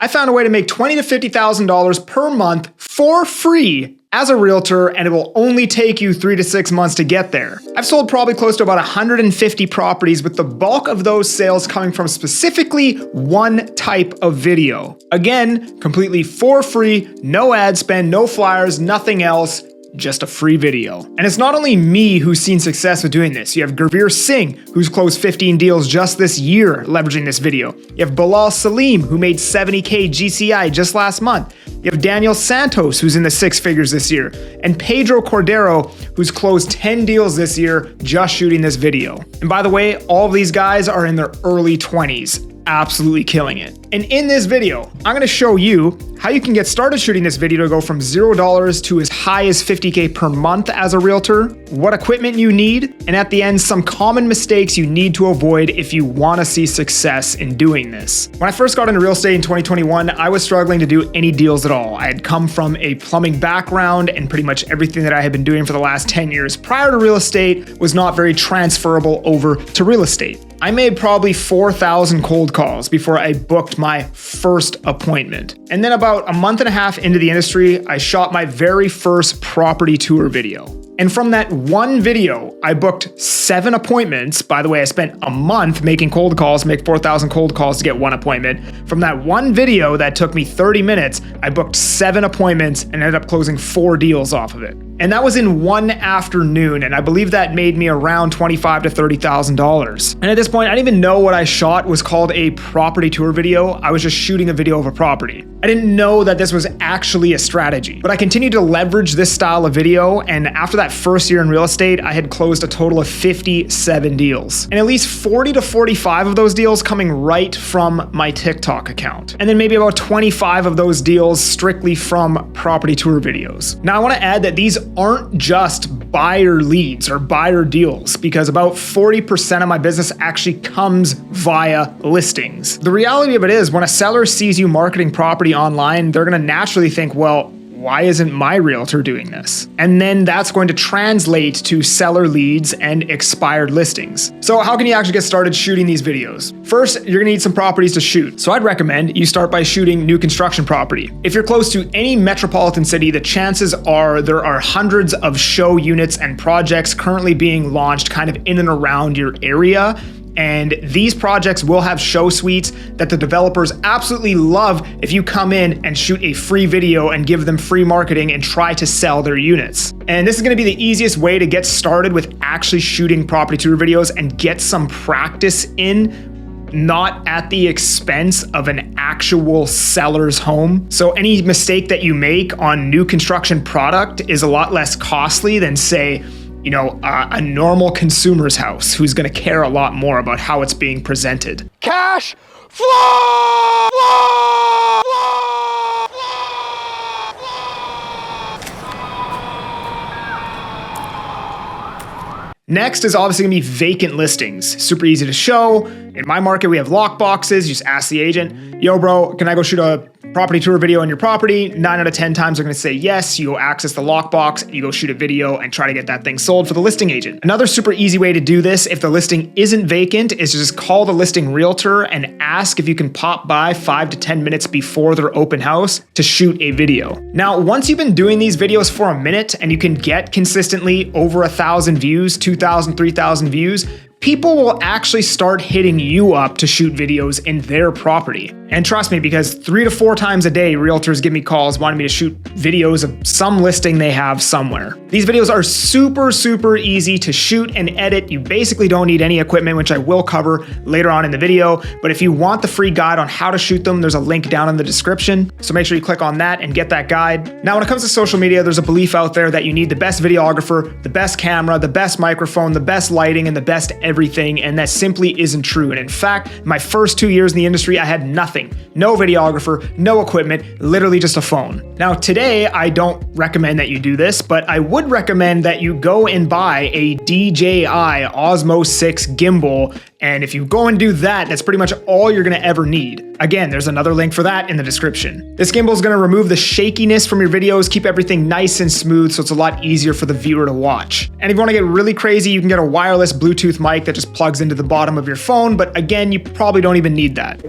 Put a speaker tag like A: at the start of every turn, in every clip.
A: I found a way to make $20,000 to $50,000 per month for free as a realtor, and it will only take you 3 to 6 months to get there. I've sold probably close to about 150 properties, with the bulk of those sales coming from specifically one type of video. Again, completely for free, no ad spend, no flyers, nothing else. Just a free video. And it's not only me who's seen success with doing this. You have Gurveer Singh, who's closed 15 deals just this year leveraging this video. You have Bilal Salim, who made $70K GCI just last month. You have Daniel Santos, who's in the 6 figures this year. And Pedro Cordero, who's closed 10 deals this year just shooting this video. And by the way, all of these guys are in their early 20s. Absolutely killing it. And in this video, I'm gonna show you how you can get started shooting this video to go from $0 to as high as $50K per month as a realtor, what equipment you need, and at the end, some common mistakes you need to avoid if you wanna see success in doing this. When I first got into real estate in 2021, I was struggling to do any deals at all. I had come from a plumbing background, and pretty much everything that I had been doing for the last 10 years prior to real estate was not very transferable over to real estate. I made probably 4,000 cold calls before I booked my first appointment. And then about a month and a half into the industry, I shot my very first property tour video. And from that one video, I booked 7 appointments. By the way, I spent a month making cold calls, make 4,000 cold calls to get 1 appointment. From that one video that took me 30 minutes, I booked 7 appointments and ended up closing 4 deals off of it. And that was in one afternoon, and I believe that made me around $25,000 to $30,000. And at this point, I didn't even know what I shot was called a property tour video. I was just shooting a video of a property. I didn't know that this was actually a strategy, but I continued to leverage this style of video, and after that first year in real estate, I had closed a total of 57 deals. And at least 40 to 45 of those deals coming right from my TikTok account. And then maybe about 25 of those deals strictly from property tour videos. Now I wanna add that these aren't just buyer leads or buyer deals, because about 40% of my business actually comes via listings. The reality of it is, when a seller sees you marketing property online, they're gonna naturally think, well, why isn't my realtor doing this? And then that's going to translate to seller leads and expired listings. So how can you actually get started shooting these videos? First, you're gonna need some properties to shoot. So I'd recommend you start by shooting new construction property. If you're close to any metropolitan city, the chances are there are hundreds of show units and projects currently being launched kind of in and around your area. And these projects will have show suites that the developers absolutely love if you come in and shoot a free video and give them free marketing and try to sell their units. And this is gonna be the easiest way to get started with actually shooting property tour videos and get some practice in, not at the expense of an actual seller's home. So any mistake that you make on new construction product is a lot less costly than, say, a normal consumer's house who's gonna care a lot more about how it's being presented.
B: Cash flow!
A: Next is obviously gonna be vacant listings. Super easy to show. In my market, we have lock boxes. You just ask the agent, yo bro, can I go shoot a property tour video on your property? 9 out of 10 times they're gonna say yes. You go access the lockbox, you go shoot a video and try to get that thing sold for the listing agent. Another super easy way to do this if the listing isn't vacant is to just call the listing realtor and ask if you can pop by 5 to 10 minutes before their open house to shoot a video. Now, once you've been doing these videos for a minute and you can get consistently over 1,000 views, 2,000, 3,000 views, people will actually start hitting you up to shoot videos in their property. And trust me, because 3 to 4 times a day, realtors give me calls wanting me to shoot videos of some listing they have somewhere. These videos are super, super easy to shoot and edit. You basically don't need any equipment, which I will cover later on in the video. But if you want the free guide on how to shoot them, there's a link down in the description. So make sure you click on that and get that guide. Now, when it comes to social media, there's a belief out there that you need the best videographer, the best camera, the best microphone, the best lighting, and the best everything. And that simply isn't true. And in fact, my first 2 years in the industry, I had nothing. No videographer, no equipment, literally just a phone. Now today, I don't recommend that you do this, but I would recommend that you go and buy a DJI Osmo 6 gimbal. And if you go and do that, that's pretty much all you're gonna ever need. Again, there's another link for that in the description. This gimbal is gonna remove the shakiness from your videos, keep everything nice and smooth so it's a lot easier for the viewer to watch. And if you wanna get really crazy, you can get a wireless Bluetooth mic that just plugs into the bottom of your phone, but again, you probably don't even need that.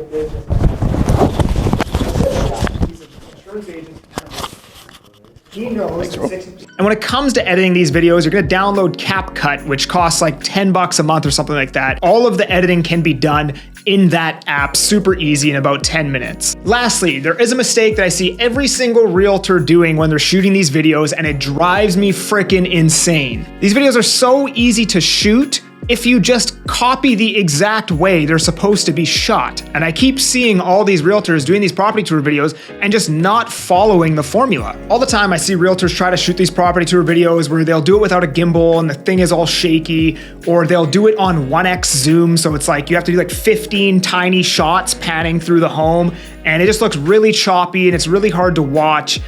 A: He knows. And when it comes to editing these videos, you're gonna download 𝐎𝐓𝐇𝐄𝐑, which costs like 10 bucks a month or something like that. All of the editing can be done in that app, super easy in about 10 minutes. Lastly, there is a mistake that I see every single realtor doing when they're shooting these videos, and it drives me freaking insane. These videos are so easy to shoot if you just copy the exact way they're supposed to be shot. And I keep seeing all these realtors doing these property tour videos and just not following the formula. All the time I see realtors try to shoot these property tour videos where they'll do it without a gimbal and the thing is all shaky, or they'll do it on 1x zoom, so it's like you have to do like 15 tiny shots panning through the home, and it just looks really choppy and it's really hard to watch.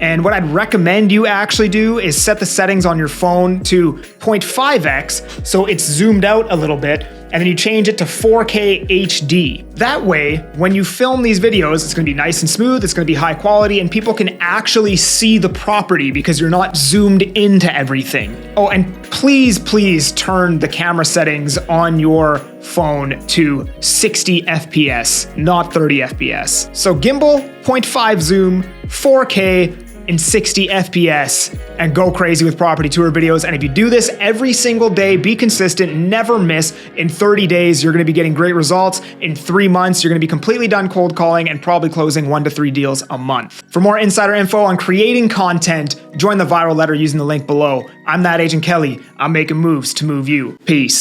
A: And what I'd recommend you actually do is set the settings on your phone to 0.5x, so it's zoomed out a little bit, and then you change it to 4K HD. That way, when you film these videos, it's gonna be nice and smooth, it's gonna be high quality, and people can actually see the property because you're not zoomed into everything. Oh, and please turn the camera settings on your phone to 60 FPS, not 30 FPS. So gimbal, 0.5 zoom, 4K, in 60 FPS, and go crazy with property tour videos. And if you do this every single day, be consistent, never miss, in 30 days, you're gonna be getting great results. In 3 months, you're gonna be completely done cold calling and probably closing 1 to 3 deals a month. For more insider info on creating content, join the viral letter using the link below. I'm that Agent Kelly. I'm making moves to move you. Peace.